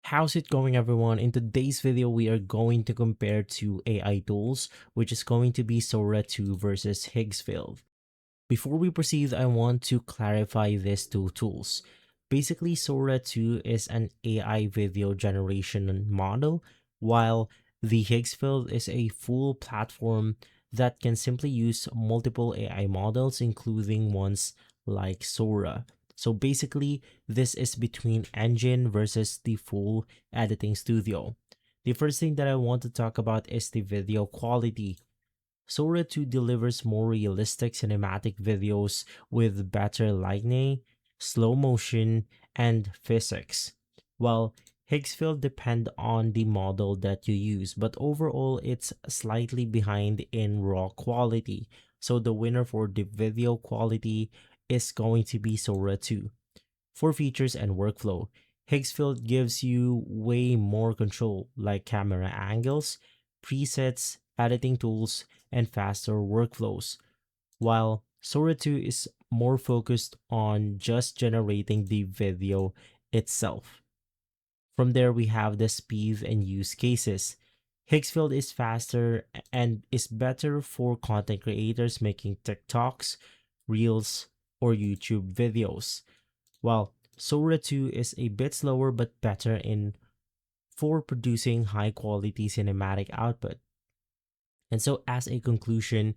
How's it going, everyone? In today's video, we are going to compare two AI tools, which is going to be Sora 2 versus Higgsfield. Before we proceed, I want to clarify these two tools. Basically, Sora 2 is an AI video generation model, while the Higgsfield is a full platform that can simply use multiple AI models, including ones like Sora. So basically, this is between engine versus the full editing studio. The first thing that I want to talk about is the video quality. Sora 2 delivers more realistic cinematic videos with better lighting, slow motion, and physics, while Higgsfield depend on the model that you use, but overall it's slightly behind in raw quality. So the winner for the video quality is going to be Sora 2. For features and workflow, Higgsfield gives you way more control, like camera angles, presets, editing tools, and faster workflows, while Sora 2 is more focused on just generating the video itself. From there, we have the speed and use cases. Higgsfield is faster and is better for content creators making TikToks, Reels, or YouTube videos, while Sora 2 is a bit slower but better in for producing high quality cinematic output. And so as a conclusion,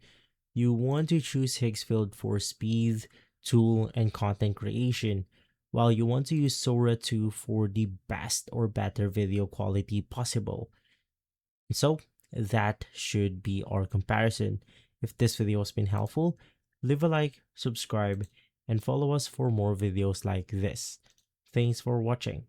you want to choose Higgsfield for speed, tool, and content creation, while you want to use Sora 2 for the best or better video quality possible. So that should be our comparison. If this video has been helpful, leave a like, subscribe, and follow us for more videos like this. Thanks for watching.